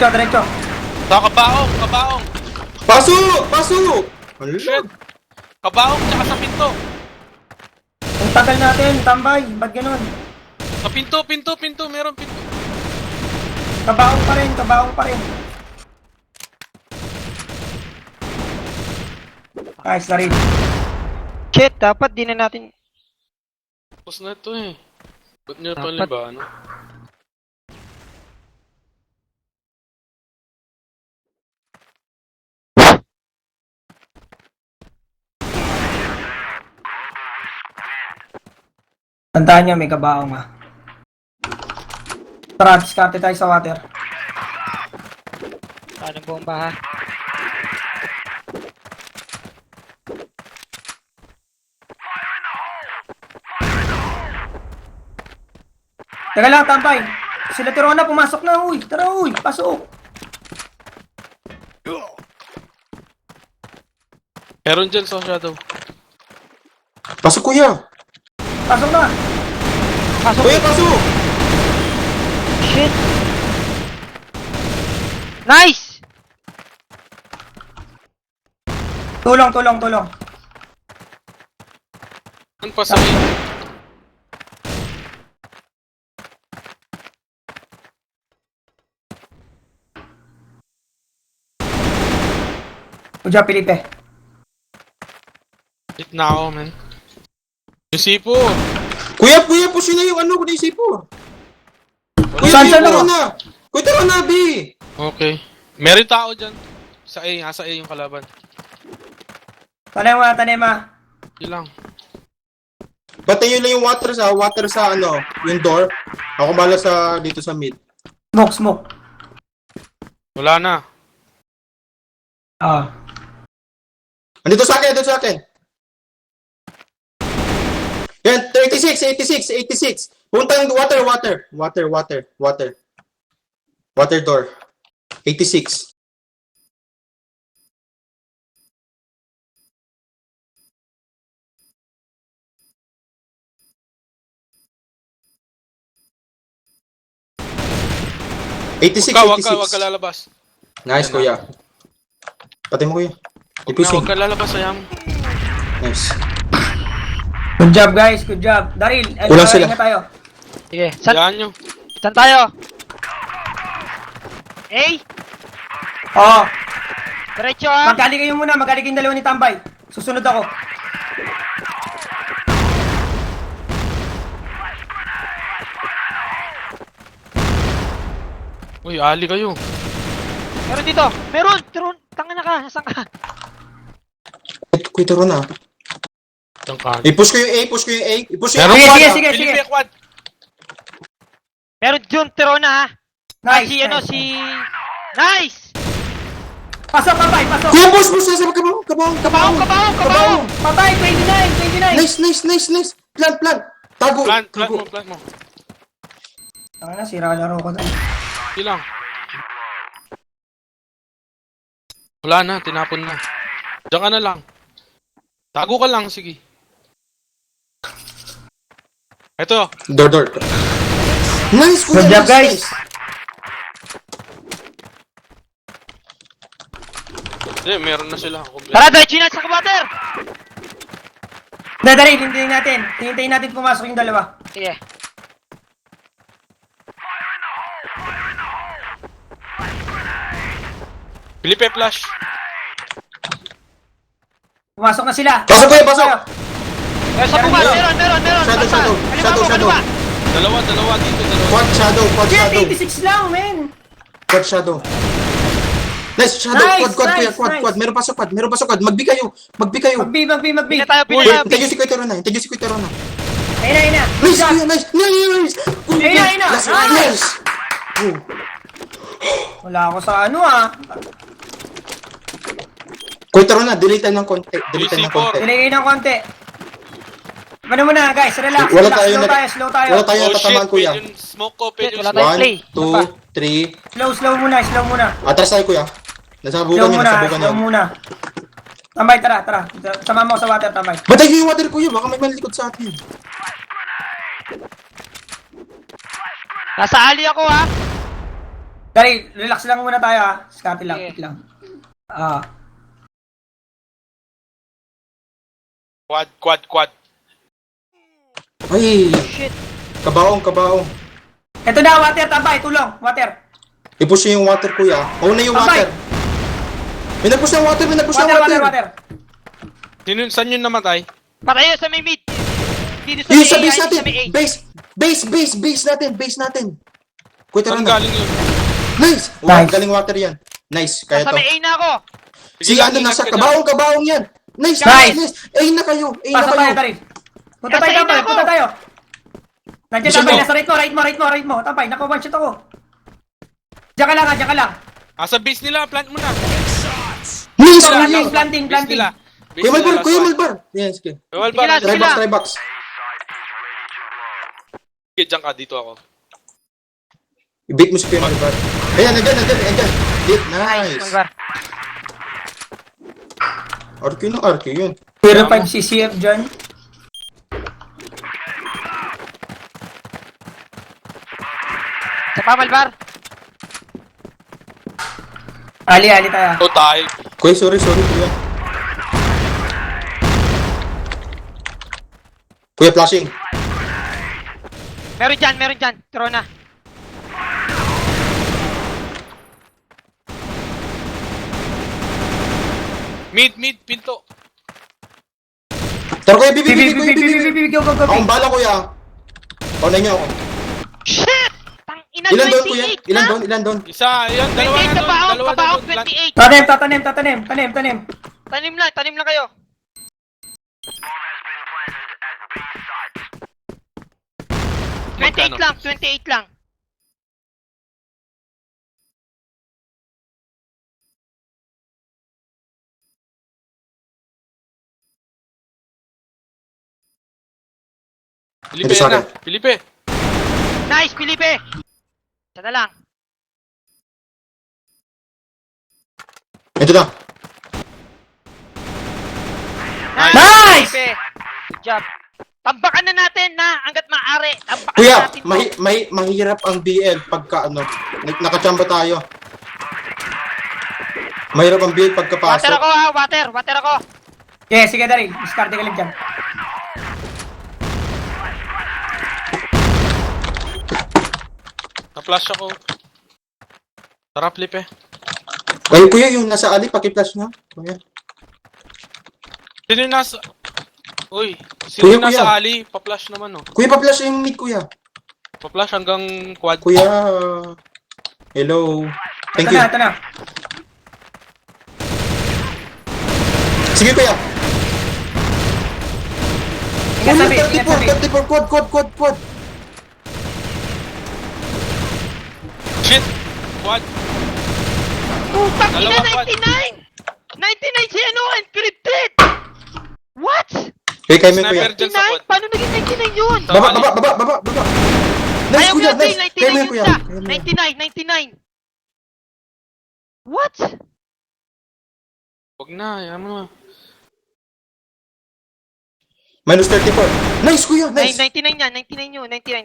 diretso. Sa kabaong, kabaong. Pasok! Ano Shit. Kabaong, tsaka sa pinto. Ang tagal natin, tambay. Ba't ganun? Sa pinto. Meron pinto. Kabaong pa rin. Nice na rin. Shit, dapat di na natin... Tapos na ito eh. Ba't nyo ito Dapat. liba, ano? Tandaan niya, may kabaong ah. Tara, diskarte tayo sa water. Saan ang bomba ha? Teka lang, tambay. Sila Tirona, pumasok na, uy. Tara, uy. Pasok. Meron dyan sa shadow. Pasok, kuya! Pasok na. Pasok! Kuya, pasok! Shit! Nice! Tulong. Ano pa sa akin? Uja, Felipe. Hit na ako, man. Yung sipo. Kuya, push na yung ano, kuya, sipo. Kuya, Saan kuya, na? Tirona! Kuya, Tirona, B! Okay. Meron tao dyan. Sa A, nasa A yung kalaban. Tanema. Yun lang. Patayo lang yung water sa ano, yung door. Ako bala sa, dito sa mid. Smoke. Wala na. Ah. Andito sa akin! Yan, 86. Punta yung water. Water door. 86. Wag ka lalabas. Nice, kuya. Patay mo, kuya. Wag ka lalabas, sayang. Nice. Good job, guys. Good job. Daryl, Kulang sila. ingat tayo. Sige, saan Yan nyo. tayo? A? Oo. Diretso ha? Magkali kayo muna. Magkali kayong dalawa ni Tambay. Susunod ako. Uy, ali kayo. Meron dito! Meron! Tanga na ka! Nasaan ka? Kuya, Tirona. Diyan ka. I-push ko yung A. I-push yung Meron Sige, quad. sige, sige, Felipe, sige. quad. Meron dyan, Tirona ha? Nice. Si... Nice! Pasok, Tambay. Pasok. Kuya, push! Sa kabawang. Kabaong! Patay, 29. Nice. Plant. Tago. Plant mo. Tanga na, sira laro ko na. Yun lang. Wala na, tinapon na. Diyan ka na lang. Tago ka lang, sige. Eto. Door. Nice, kuya. Good job, nice, guys. nice. Hindi, meron na sila. Tara, diretso na sa water! Daryl, hintayin natin pumasok yung dalawa. Sige. Felipe, flash. Pumasok na sila. Pasok, kuya, pasok. Meron sa bunga! Meron! Shadow. Kaliwa! Dalawa dito. Quad shadow. Shit, 86 lang, men. Quad shadow. Nice, shadow. Nice, Quad, kuya. nice, Quad. nice. Meron pasok, quad. Magbi kayo. Magbi. Pina tayo! Uy, tayo si Kuya Tirona. Ayun na. Nice, kuya, nice. Ayun na. Nice. Oh. Wala ako sa ano ah. Kuya Tirona, delete ng konti. DC4. Delay kayo ng konti. Ano muna guys, relax. Wala relax. tayo Slow tayo. Wala tayo Oh tatamaan, shit, kuya. pwede yung smoke ko, pwede yung Wala smoke. tayo. Play. 1, 2, 3. Slow muna. Atras tayo, kuya. Nasabugan Slow muna. Tambay, tara. Sama mo sa water, tambay. Batay yung water, kuya. Baka may malikod sa atin. Nasa ali ako ha! Dari, relax lang muna tayo ha. Scotty lang, Sige. pick lang. Ah. Quad. Ay, Shit. kabaong. Ito na, water, tambay, tulong, water. I-push niyo yung water, kuya. Una yung Tambay. water. May nag-push ng water, Water. Saan yun namatay? Patayo sa may mid. Dito sa Yung may sa A, base ayun natin. sa may A. Base natin. Kuya, tara Saan na. galing yun? Nice. Nice. Galing water yan. Nice, kaya Nasa to. may A na ako. Si Sige lang, ano, ingat nasa ka dyan. kabaong yan. Nice. Ayun na kayo. Pasok tayo, Dari. Punta Nasa tayo, ina tambay, ako. punta tayo. Nandiyan, Gusto tambay, mo? nasa right mo. Tambay, naka one shot ako. Diyan ka lang. Sa base nila, plant mo na. Nice. Ito, Kuya. planting. Base nila. Kuya Malbar. Yes, okay. Well, Sige lang, sige lang. Try box. Diyan ka, dito ako. I-beat mo si Kuya Malbar. Ayan. Hit, nice. Malbar. RQ yun. 05 CCF dyan. Sa pa, Malbar. Ali tayo. Tayo. Kuya, sorry, kuya. Kuya, flashing. Meron dyan. Turo na. Mid, pinto. Tara, kuya, bibi. Go. Akong bala, kuya. Pauna niyo ako. Shit! Tang ina, Ilan doon, kuya? 28 na. Ilan doon? Isa, yun, dalawa 28 na doon. kabaong, Dalawa na kabaong, doon. Plant. 28. Tanim. Tanim lang kayo. Magkano? 28 lang. Felipe, Ito sa yan na. akin. Felipe. Nice, Felipe. Isa na lang. Ito na. Nice! Felipe. Good job. Tambakan na natin na hanggat maaari. Tambakan Kuya, natin to. mahirap ang BL pagka nakachamba tayo. Mahirap ang BL Water pagkapasok. ako ha, water ako. Okay, sige Dari. Discard ka lang dyan. Na-flash ako. Tara, Felipe. Ay, kuya, yung nasa ali, paki-flash na. Kuya. Sino yung nasa... Uy, Kuya, sino yung nasa kuya. alley? Pa-flash naman, oh. Kuya, pa-flash yung mid, kuya. Pa-flash hanggang quad. Kuya. Hello. Thank you. Ito na. Sige, kuya. Ingat sabi. 34, quad. Shit! Quad! Putang ina, Dalawa, quad. 99! 99 si ano, encrypted! What? Kaya kayo mo, kuya. Sniper dyan sa 99? quad. Paano naging 99 yun? Sa Baba. Ayaw Nice, ko kuya, yung nice. Kaya mo, 99 kuya. yun siya. 99. What? Huwag na, yan mo na. Minus 34. Nice, kuya, nice. 99 yan, 99 yun, 99.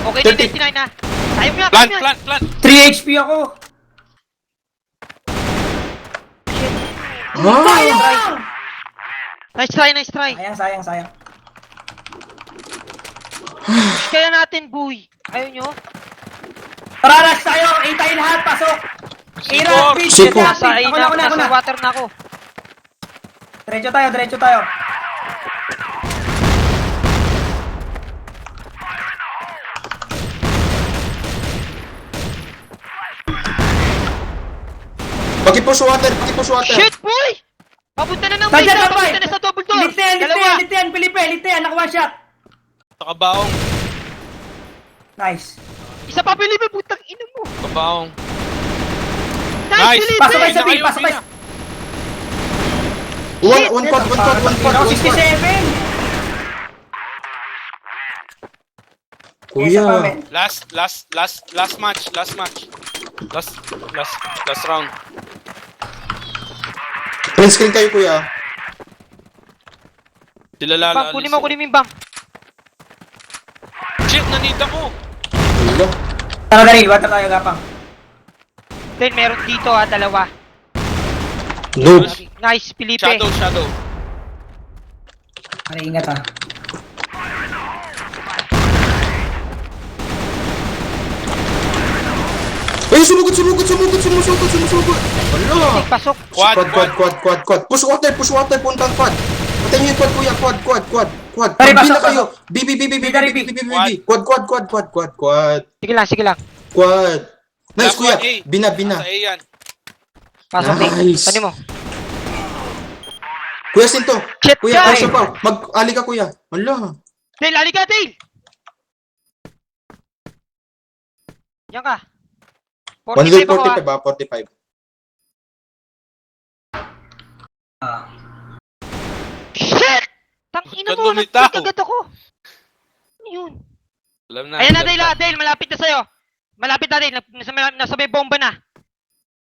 Okay 30. na 99 na. Ayaw mo yan, Plant! 3 HP ako. Ah, Nice try. Sayang. Kaya natin, boy. Ayaw nyo? Tara, rush tayo. A tayo lahat. Pasok. Ira, Sikor! pitch. Sikor. Nasa ay na ako, nasa Ako na. water na ako. Diretso tayo. Paki-push water. Shit, boy! Papunta na ng Nandiyan base, na, boy. papunta na sa double door. Elite yan, Felipe. Elite yan. Naka one shot. Sa kabaong. Nice. Isa pa, Felipe, putang ina mo. Kabaong. Nice, Nice. Felipe! Pasok kayo sa Pina B. kayo, Pasok kayo. pina. One quad. Ako, 67. Kuya. Last match. Last round. Print screen kayo, kuya. Sila Bang, lala. kunin mo yung bang. Shit, nanita ko. Wala. Tara, Dari. Water tayo, gapang. Then, meron dito ha, dalawa. Noob. Nice, Felipe. Shadow. Pare, ingat ah. Ay, sumugod. Wala. Pasok. Quad. Push water, puntang quad. Patayin niyo yung quad, kuya. Quad. Pare, Pag pasok, kayo. pasok. B. Quad. Quad. Sige lang. Quad. Nice, Last kuya. one, A. Bina. Sa A yan. Pasok, Nice. Tani mo. Kuya Sinto. Shit, Kuya, guys. also pa. Mag-ali ka, kuya. Wala. Dale, halika, Dale! Yan ka. 45 ako 145 ba? 45. Ah. Shit! Tangina Ba't mo, lumitaw? nagpagagad ako. Ano yun? Alam na. Ayan na, Dale, Dale, malapit na sa'yo. Malapit na, Dale. Nasa may bomba na.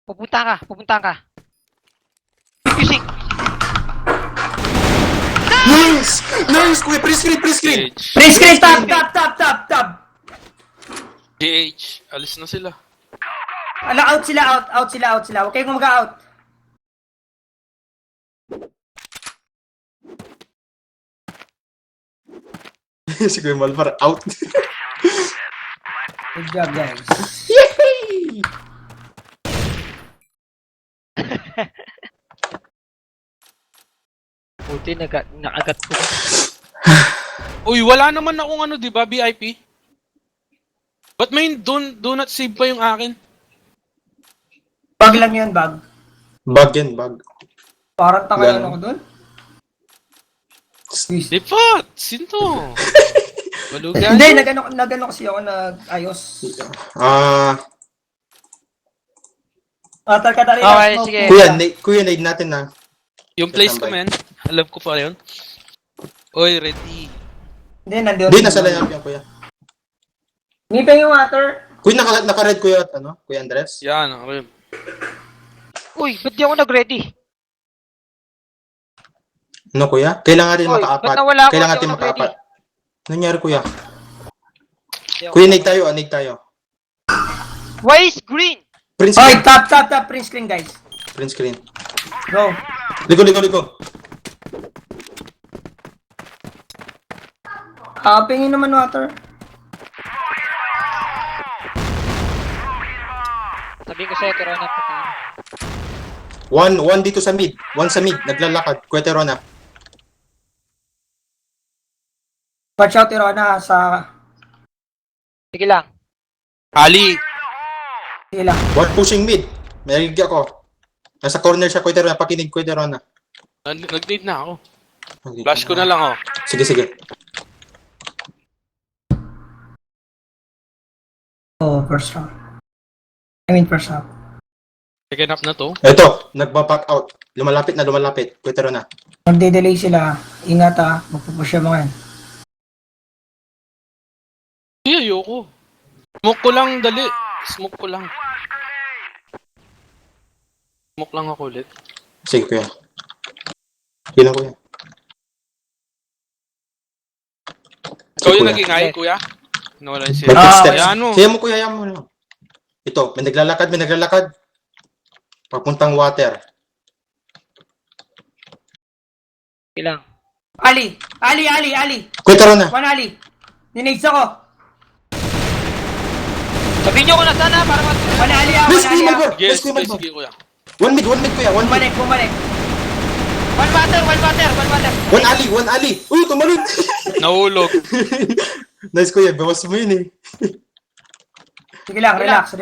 Pupuntahan ka. Fusing. Nice, kuya. Pre-screen. GH. Print screen, tab. GH. Alis na sila. Out sila. Huwag kayong mag-out. Si Kuya Malvar, out. Good job, guys. Yay! Buti, nakagat ko. Uy, wala naman akong ano, di ba? VIP? Ba't may do not save pa yung akin? Bag lang yun, bag. Bag yan, bag. Parang takayan Lang. ako dun. Di pa! Sinto! Balugan. Hindi, nagano kasi ako nag-ayos. Atal ka tali. Okay, sige. Kuya, need natin na. Yung place ko, man. Alam ko pa yun. Oy, ready. Hindi, nandun. Hindi, nasa lineup yan, kuya. Ngipin yung water. Kuya, naka-red kuya at ano? Kuya Andres? Yan, okay. Uy, ba't di ako nag-ready? Ano, kuya? Kailangan natin Oy, makaapat. ba't nawala ako? Kailangan Di natin ako nag-ready. makaapat. Ano nangyari, kuya? Di ako- Kuya, need tayo. Why is green? Print Oy, screen. tap. Print screen, guys. Print screen. Go. Ligo. Pingin naman water. Sabihin ko sa'yo, Tirona, patayin. One dito sa mid. One sa mid. Naglalakad. Kuya Terona. Watch out, Irona, sa... Sige lang. Ali! Sige lang. One pushing mid. May narinig ako. Nasa corner siya, Kuya Terona. Pakinig, Kuya Terona. Nag-date na ako. Flash ko na lang, oh. Sige. Oh, first half. First half. Second up na to. Ito, nagpa-pack out. Lumalapit. Kuya Terona. Magde-delay sila. Ingat ah. Magpupush yung mga yan. Hindi, ayoko. Smoke ko lang, dali. Smoke ko lang. Smoke lang ako ulit. Sige, Kuya. Sige lang, Kuya. Ikaw yung Kuya. nag-ingay, kuya? Nawala yung siya. Mag-footsteps. Ayan mo. Sige mo, Kuya. Ayan mo. Ito, may naglalakad. Papuntang water. Sige lang. Ali. Kuya Terona. One Ali. Ninades ako. Sabihin niyo ko na sana para mag... One Ali ah. Miss One Ali Kuya ah. Malvar. Yes, Miss Kuya Malvar. sige, kuya. One mid, Kuya. One mid. Bumalik. One water. One ali. Uy, tumalun. Nahulog. Nice, Kuya. Bawas mo yun eh. Sige lang, relax.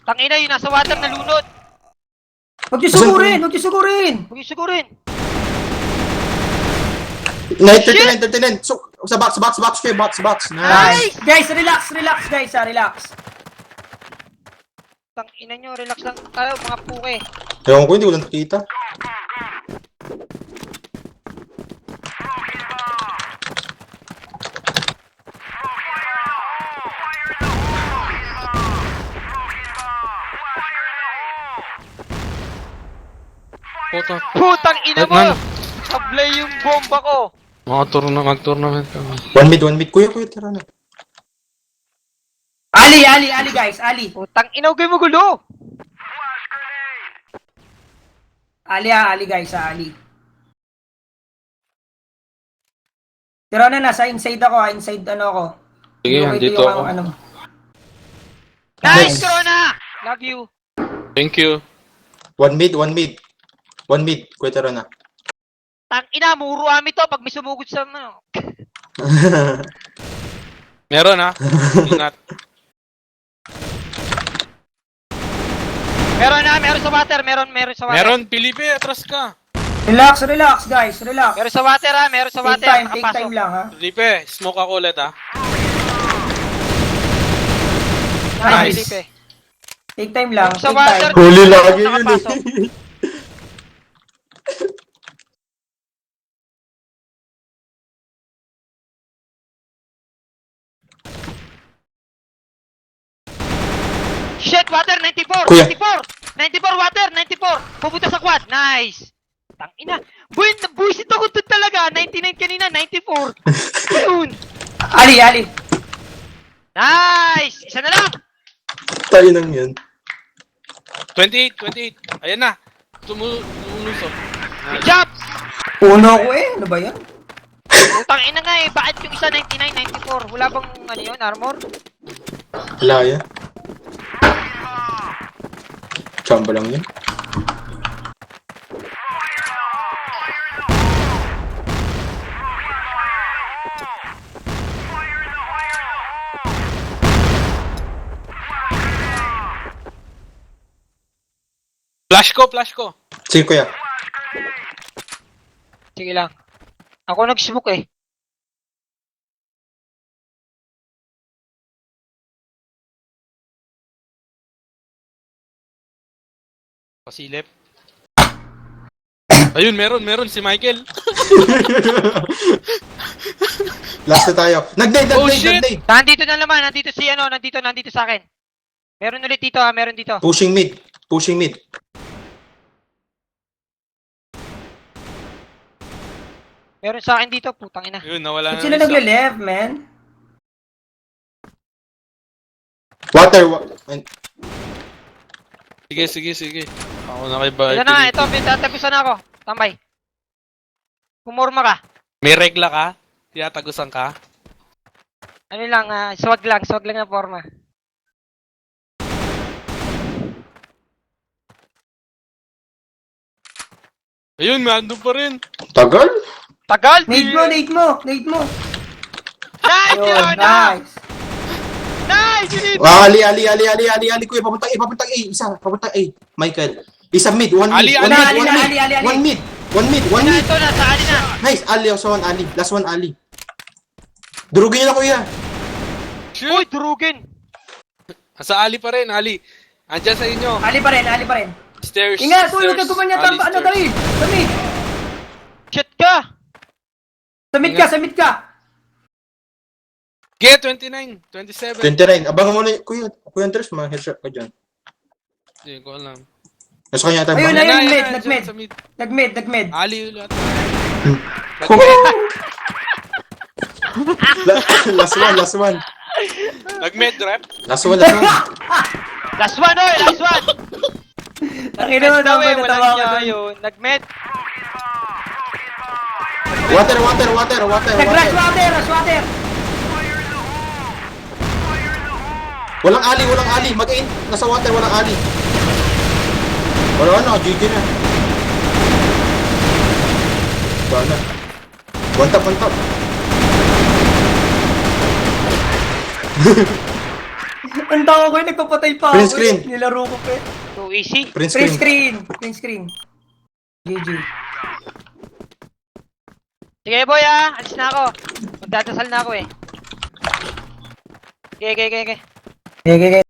Tangina yun, nasa water, nalunod. Huwag niyo sugurin. Huwag yung sigurin. Night 39. So, sa box, Kuya. Box. Nice. Guys, relax guys, relax. Tangina nyo, relax lang tayo, mga puke. Ewan ko, hindi ko lang nakita. Puta. Putang ina mo! Ano? Sablay yung bomba ko. Mag-tournament kami. One mid. Kuya, Terona. Ali guys, Ali. Putang ina, huwag kayo magulo. Ali guys, Ali. Tirona, nasa inside ako, inside ano ako. Sige, Yung andito yung ako. ano. Nice, Nice. Corona! Love you. Thank you. One mid. Kuya Tirona. Tang ina, muro ami to pag may sumugod sa ano. Meron ha? Ingat. Meron sa water, meron sa water. Meron, Felipe, atras ka. Relax guys, relax. Meron sa water ha, meron sa Take water. time Nakapasok. lang ha. Felipe, smoke ako ulit ha. Nice, Nice. Felipe. Take time lang, Sa take water. time. Huli lagi yun Nakapasok. eh. Shit, water, 94! Kuya. 94! 94 water, 94! Pupunta sa quad, nice! Tangina. Buisit ako doon talaga. 99 kanina, 94. Yun. Ali. Nice! Isa na lang! Tayo nang yan. 28. Ayan na. Tumulusok. Good job! Puno ko eh, ano ba yan? Utang ina nga eh. Bakit yung isa 99, 94? Wala bang ano yun, armor? Wala yan. Chamba lang yun. Flash ko. Sige kuya. Sige lang. Ako nag-smoke eh. Pasilip. Ayun, meron si Michael. Last na tayo. Nag-nade. Oh, shit! Nandito na naman. Nandito si ano. Nandito sa akin. Meron ulit dito ha. Meron dito. Pushing mid. Meron sa akin dito. Putang ina. Ayun, nawala Ba't na sila isa. nagle-left, man? Water. Sige. Ako na kay Bart. Ito na. Ito. Pinatatagusan na ako. Tambay. Pumorma ka. May regla ka? Tiyatagusan ka? Ano lang. Swag lang na forma. Ayun, mando pa rin. Tagal? Tagal. Nade mo. Nice! Ayun, Corona! nice. Nice! Felipe! Ali, kuya, papuntang A, isa, papuntang A. Michael. Isa mid, one Ali. mid. Ito na. Sa ali na. Nice, Ali, also one Ali. Last one Ali. Durugin niyo na kuya. Uy, durugin. Sa Ali pa rin, Ali. Andiyan sa inyo. Ali pa rin. Stairs. Ingat, uy, huwag stairs. ka gumanya. Ali, Ano stairs. dali? Shit ka. Samit ka. Get 29, 27. 29, abangan mo na kuya. Kuya Andres, ma-headshot ka dyan. Hindi ko alam. Nasa kanya tayo. Ayun, ba? ayun. Ayan, mid. sa mid. Nag-mid. Ali ulit. Last one. Nag-med rep. Last one. Last one, oy. Last one. Nakita mo daw ba natawa ko doon? yun. Nag-med. Water. Nag-rush water. Walang Ali. Mag-in. Nasa water, walang Ali. Wala na, GG na. Wala na. One tap. Ang tawa ko yun, nagpapatay pa Print ako. screen. Nilaro ko pa eh. Too easy. Print Print screen. screen. GG. Sige, boy, alis na ako. Magdadasal na ako eh. Okay. Okay.